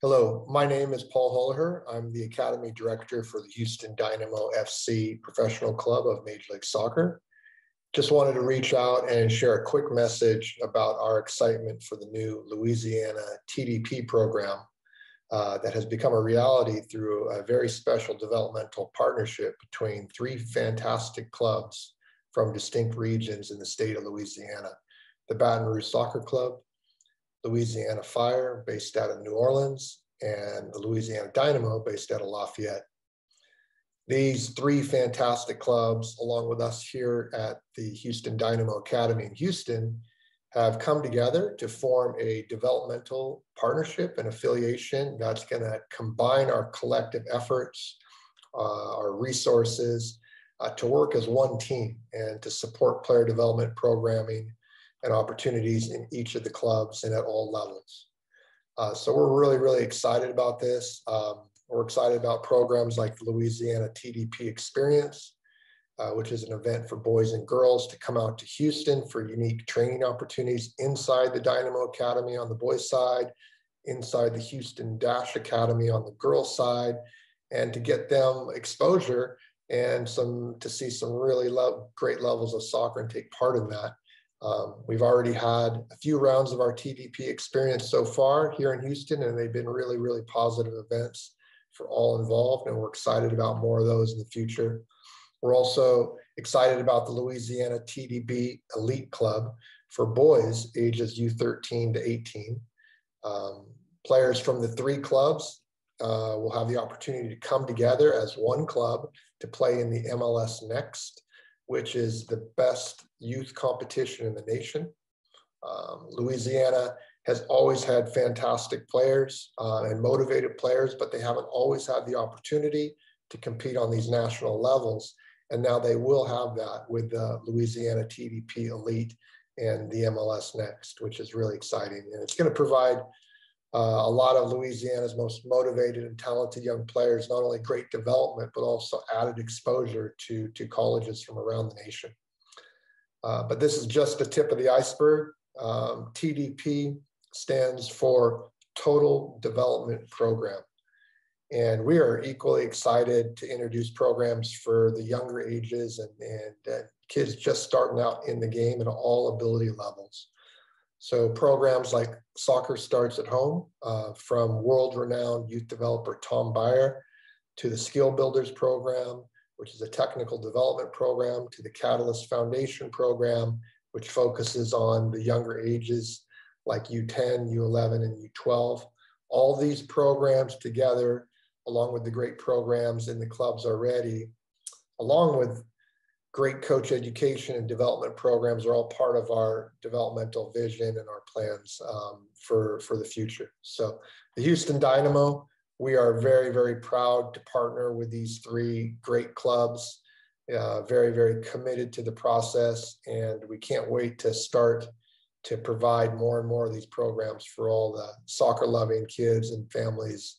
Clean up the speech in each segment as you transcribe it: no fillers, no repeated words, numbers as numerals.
Hello, my name is Paul Holliher. I'm the Academy Director for the Houston Dynamo FC Professional Club of Major League Soccer. Just wanted to reach out and share a quick message about our excitement for the new Louisiana TDP program that has become a reality through a very special developmental partnership between three fantastic clubs from distinct regions in the state of Louisiana: the Baton Rouge Soccer Club, Louisiana Fire, based out of New Orleans, and the Louisiana Dynamo, based out of Lafayette. These three fantastic clubs, along with us here at the Houston Dynamo Academy in Houston, have come together to form a developmental partnership and affiliation that's going to combine our collective efforts, our resources, to work as one team and to support player development programming and opportunities in each of the clubs and at all levels. So we're really excited about this. We're excited about programs like the Louisiana TDP Experience, which is an event for boys and girls to come out to Houston for unique training opportunities inside the Dynamo Academy on the boys' side, inside the Houston Dash Academy on the girls' side, and to get them exposure and to see some really great levels of soccer and take part in that. We've already had a few rounds of our TDP experience so far here in Houston, and they've been really positive events for all involved, and we're excited about more of those in the future. We're also excited about the Louisiana TDP Elite Club for boys ages U13 to 18. Players from the three clubs will have the opportunity to come together as one club to play in the MLS Next, which is the best youth competition in the nation. Louisiana has always had fantastic players and motivated players, but they haven't always had the opportunity to compete on these national levels. And now they will have that with the Louisiana TDP Elite and the MLS Next, which is really exciting. And it's going to provide a lot of Louisiana's most motivated and talented young players, not only great development, but also added exposure to colleges from around the nation. But this is just the tip of the iceberg. TDP stands for Total Development Program. And we are equally excited to introduce programs for the younger ages and kids just starting out in the game at all ability levels. So programs like Soccer Starts at Home, from world-renowned youth developer Tom Beyer, to the Skill Builders program, which is a technical development program, to the Catalyst Foundation program, which focuses on the younger ages like U10, U11, and U12. All these programs together, along with the great programs in the clubs already, along with great coach education and development programs, are all part of our developmental vision and our plans for the future. So the Houston Dynamo, we are very proud to partner with these three great clubs, very committed to the process, and we can't wait to start to provide more and more of these programs for all the soccer-loving kids and families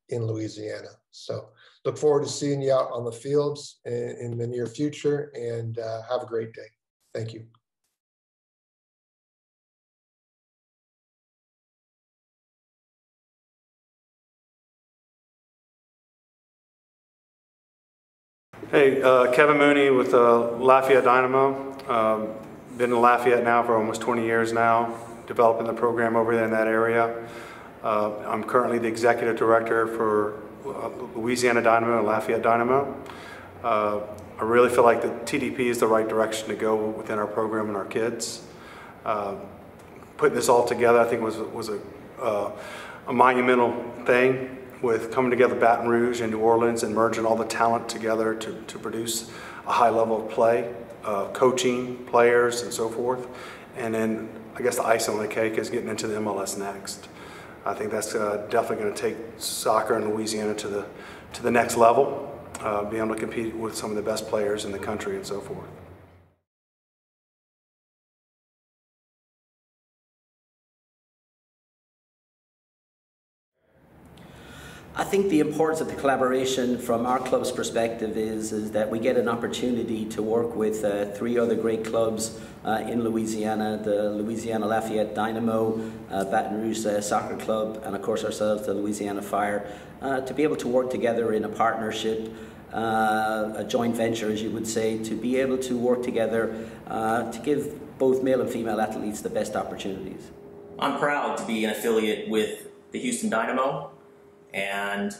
in Louisiana. So look forward to seeing you out on the fields in the near future, and have a great day. Thank you. Hey, Kevin Mooney with Lafayette Dynamo. Been in Lafayette now for almost 20 years now, developing the program over there in that area. I'm currently the executive director for Louisiana Dynamo and Lafayette Dynamo. I really feel like the TDP is the right direction to go within our program and our kids. Putting this all together, I think was a monumental thing, with coming together Baton Rouge and New Orleans and merging all the talent together to produce a high level of play, coaching, players, and so forth. And then I guess the icing on the cake is getting into the MLS Next. I think that's definitely going to take soccer in Louisiana to the next level, being able to compete with some of the best players in the country and so forth. I think the importance of the collaboration from our club's perspective is that we get an opportunity to work with 3 other great clubs in Louisiana, the Louisiana Lafayette Dynamo, Baton Rouge Soccer Club, and of course ourselves, the Louisiana Fire, to be able to work together in a partnership, a joint venture, as you would say, to be able to work together to give both male and female athletes the best opportunities. I'm proud to be an affiliate with the Houston Dynamo and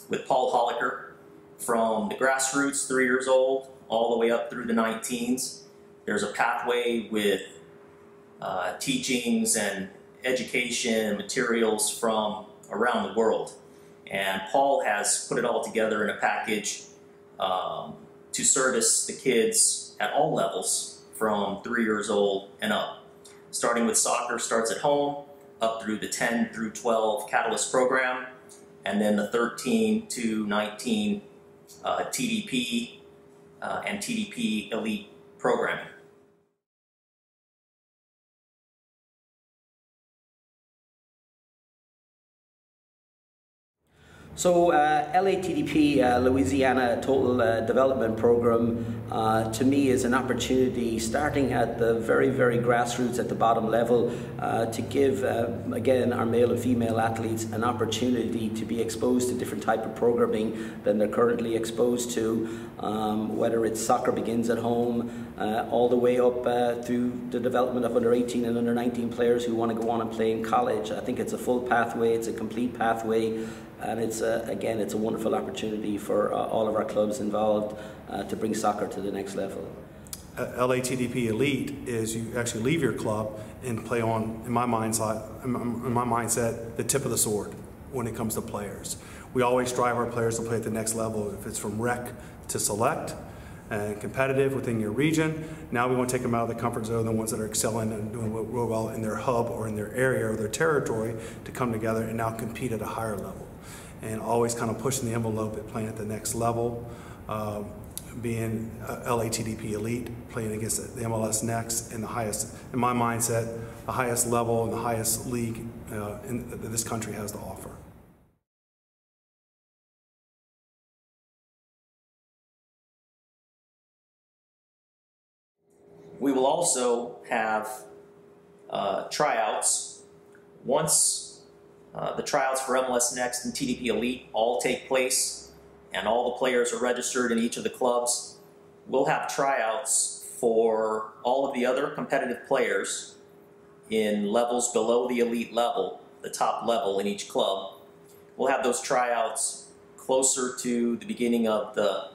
with Paul Holliker, from the grassroots, 3 years old, all the way up through the 19s. There's a pathway with teachings and education and materials from around the world. And Paul has put it all together in a package to service the kids at all levels from 3 years old and up. Starting with soccer starts at home, up through the 10 through 12 Catalyst program, and then the 13 to 19 TDP and TDP Elite programming. So LATDP Louisiana Total Development Program to me is an opportunity, starting at the very, very grassroots at the bottom level, to give again our male and female athletes an opportunity to be exposed to different type of programming than they're currently exposed to, whether it's soccer begins at home, all the way up through the development of under 18 and under 19 players who want to go on and play in college. I think it's a full pathway, it's a complete pathway. And it's again, it's a wonderful opportunity for all of our clubs involved to bring soccer to the next level. LATDP Elite is you actually leave your club and play on, in my mindset, the tip of the sword when it comes to players. We always strive our players to play at the next level, if it's from rec to select and competitive within your region. Now we want to take them out of the comfort zone, the ones that are excelling and doing real well in their hub or in their area or their territory, to come together and now compete at a higher level. And always kind of pushing the envelope at playing at the next level, being LATDP Elite, playing against the MLS Next, and the highest, in my mindset, the highest level and the highest league that this country has to offer. We will also have tryouts. Once the tryouts for MLS Next and TDP Elite all take place and all the players are registered in each of the clubs, we'll have tryouts for all of the other competitive players in levels below the elite level, the top level in each club. We'll have those tryouts closer to the beginning of the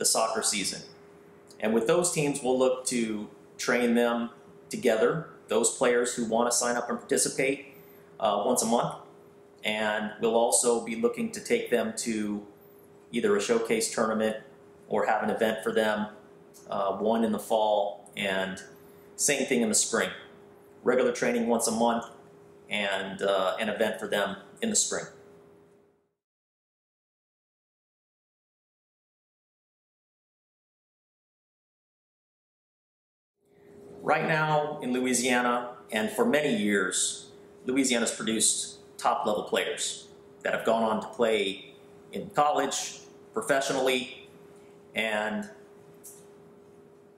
soccer season. And with those teams, we'll look to train them together, those players who want to sign up and participate once a month. And we'll also be looking to take them to either a showcase tournament or have an event for them, one in the fall and same thing in the spring. Regular training once a month and an event for them in the spring. Right now in Louisiana, and for many years, Louisiana's produced top-level players that have gone on to play in college, professionally, and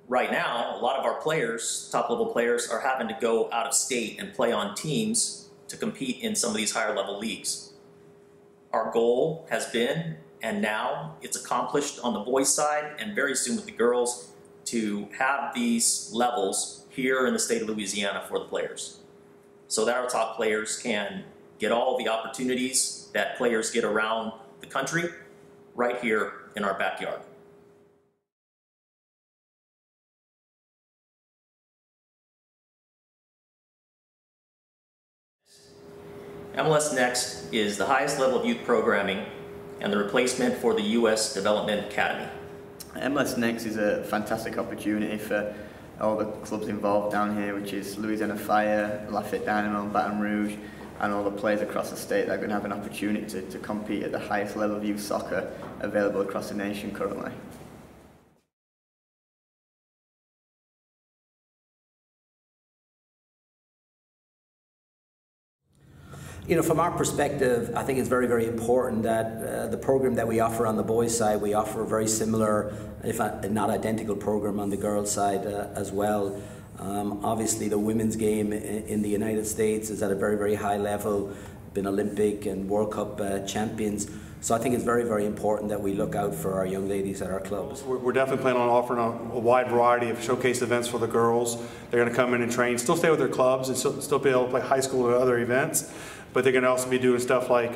right now, a lot of our players, top-level players, are having to go out of state and play on teams to compete in some of these higher-level leagues. Our goal has been, and now it's accomplished on the boys' side, and very soon with the girls, to have these levels here in the state of Louisiana for the players, so that our top players can get all the opportunities that players get around the country right here in our backyard. MLS Next is the highest level of youth programming and the replacement for the U.S. Development Academy. MLS Next is a fantastic opportunity for all the clubs involved down here, which is Louisiana Fire, Lafayette Dynamo, Baton Rouge, and all the players across the state that are going to have an opportunity to compete at the highest level of youth soccer available across the nation currently. You know, from our perspective, I think it's very, very important that the program that we offer on the boys' side, we offer a very similar, if not identical, program on the girls' side as well. Obviously, the women's game in the United States is at a very, very high level, been Olympic and World Cup champions. So I think it's very, very important that we look out for our young ladies at our clubs. We're definitely planning on offering a wide variety of showcase events for the girls. They're going to come in and train, still stay with their clubs, and still be able to play high school or other events. But they're going to also be doing stuff like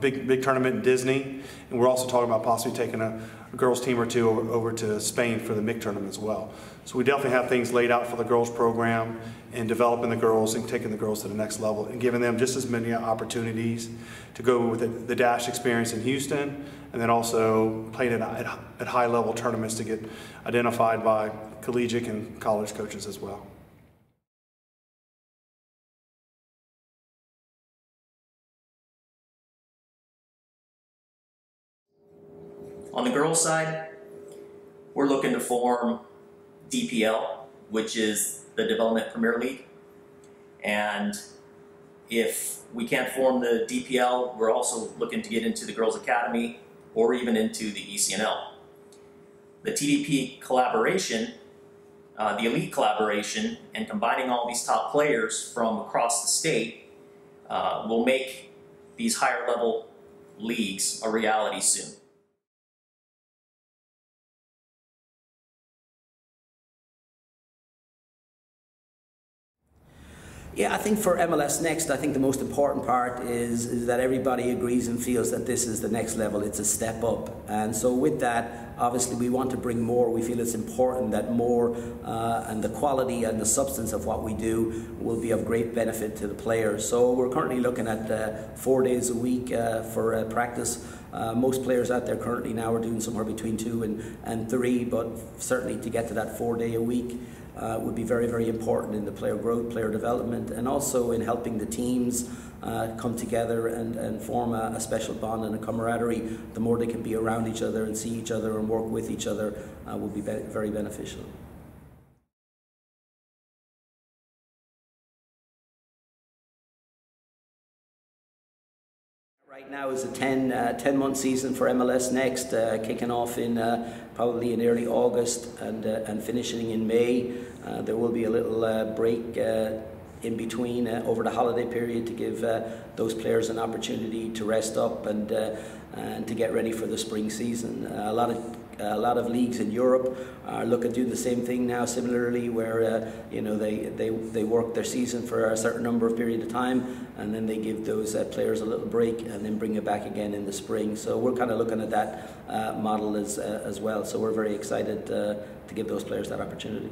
big tournament in Disney, and we're also talking about possibly taking a girls team or two over to Spain for the MIC tournament as well. So we definitely have things laid out for the girls program and developing the girls and taking the girls to the next level and giving them just as many opportunities to go with the Dash experience in Houston, and then also playing at high level tournaments to get identified by collegiate and college coaches as well. On the girls' side, we're looking to form DPL, which is the Development Premier League. And if we can't form the DPL, we're also looking to get into the Girls Academy or even into the ECNL. The TDP collaboration, the Elite collaboration, and combining all these top players from across the state will make these higher level leagues a reality soon. Yeah, I think for MLS Next, I think the most important part is that everybody agrees and feels that this is the next level. It's a step up. And so with that, obviously we want to bring more. We feel it's important that more and the quality and the substance of what we do will be of great benefit to the players. So we're currently looking at 4 days a week for practice. Most players out there currently now are doing somewhere between 2 and 3, but certainly to get to that 4 day a week would be very, very important in the player growth, player development, and also in helping the teams come together and form a special bond and a camaraderie. The more they can be around each other and see each other and work with each other will be very beneficial. Right now is a 10-month season for MLS Next, kicking off in probably in early August and finishing in May. There will be a little break in between over the holiday period to give those players an opportunity to rest up and to get ready for the spring season. A lot of leagues in Europe are looking to do the same thing now, similarly, where you know they work their season for a certain number of period of time, and then they give those players a little break and then bring it back again in the spring. So we're kind of looking at that model as well. So we're very excited to give those players that opportunity.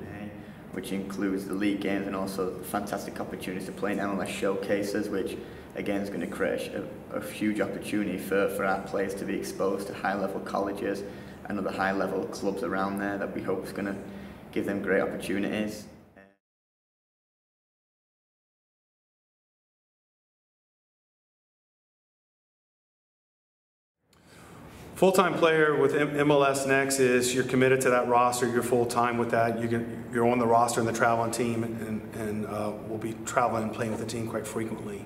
Which includes the league games and also fantastic opportunities to play in MLS showcases, which again is going to create a huge opportunity for our players to be exposed to high-level colleges and other high-level clubs around there that we hope is going to give them great opportunities. Full-time player with MLS Next is you're committed to that roster, you're full-time with that, you're on the roster and the traveling team, and will be traveling and playing with the team quite frequently.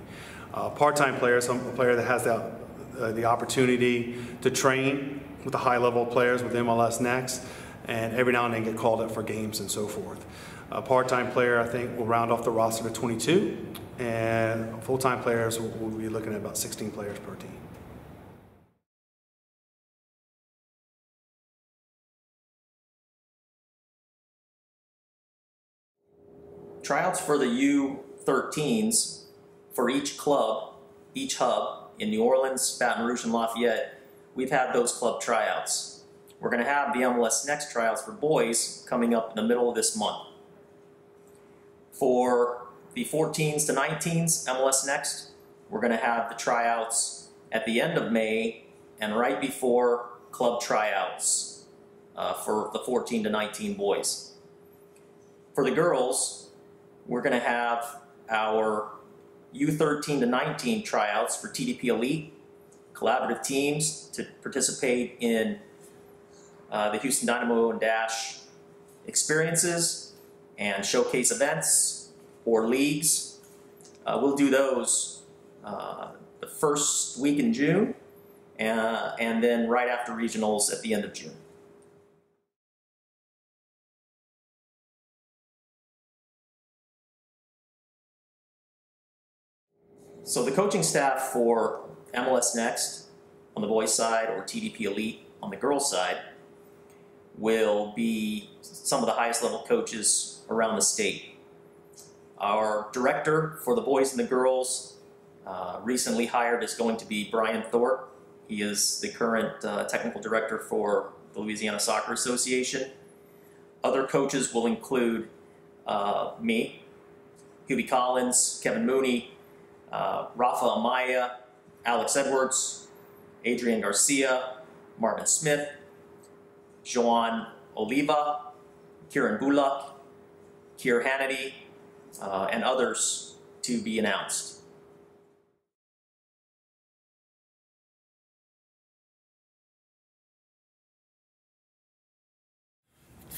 Part-time player is a player that has the opportunity to train with the high-level players with MLS Next, and every now and then get called up for games and so forth. A part-time player, I think, will round off the roster to 22, and full-time players will be looking at about 16 players per team. Tryouts for the U13s for each club, each hub in New Orleans, Baton Rouge, and Lafayette, we've had those club tryouts. We're going to have the MLS Next tryouts for boys coming up in the middle of this month. For the 14s to 19s MLS Next, we're going to have the tryouts at the end of May and right before club tryouts for the 14 to 19 boys. For the girls, we're going to have our U13 to 19 tryouts for TDP Elite, collaborative teams to participate in the Houston Dynamo and Dash experiences and showcase events or leagues. We'll do those the first week in June, and then right after regionals at the end of June. So the coaching staff for MLS Next on the boys side or TDP Elite on the girls side will be some of the highest level coaches around the state. Our director for the boys and the girls recently hired is going to be Brian Thorpe. He is the current technical director for the Louisiana Soccer Association. Other coaches will include me, Hubie Collins, Kevin Mooney, Rafa Amaya, Alex Edwards, Adrian Garcia, Marvin Smith, Joan Oliva, Kieran Bullock, Kier Hannity, and others to be announced.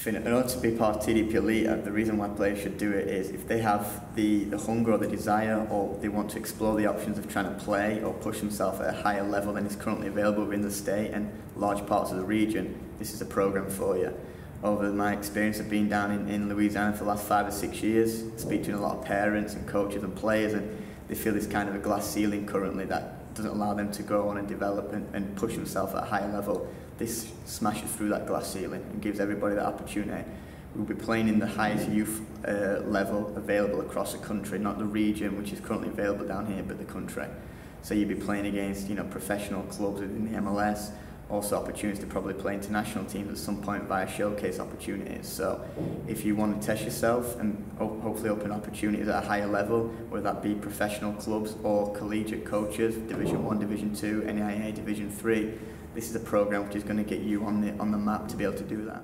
In order to be part of TDP Elite, the reason why players should do it is if they have the hunger or the desire, or they want to explore the options of trying to play or push themselves at a higher level than is currently available within the state and large parts of the region, this is a program for you. Over my experience of being down in Louisiana for the last 5 or 6 years, speaking to a lot of parents and coaches and players, and they feel there's kind of a glass ceiling currently that doesn't allow them to go on and develop and push themselves at a higher level. This smashes through that glass ceiling and gives everybody that opportunity. We'll be playing in the highest youth level available across the country, not the region which is currently available down here, but the country. So you'll be playing against professional clubs within the MLS, also opportunities to probably play international teams at some point via showcase opportunities. So if you want to test yourself and hopefully open opportunities at a higher level, whether that be professional clubs or collegiate coaches, Division 1, Division 2, NAIA, Division 3, this is a program which is going to get you on the map to be able to do that.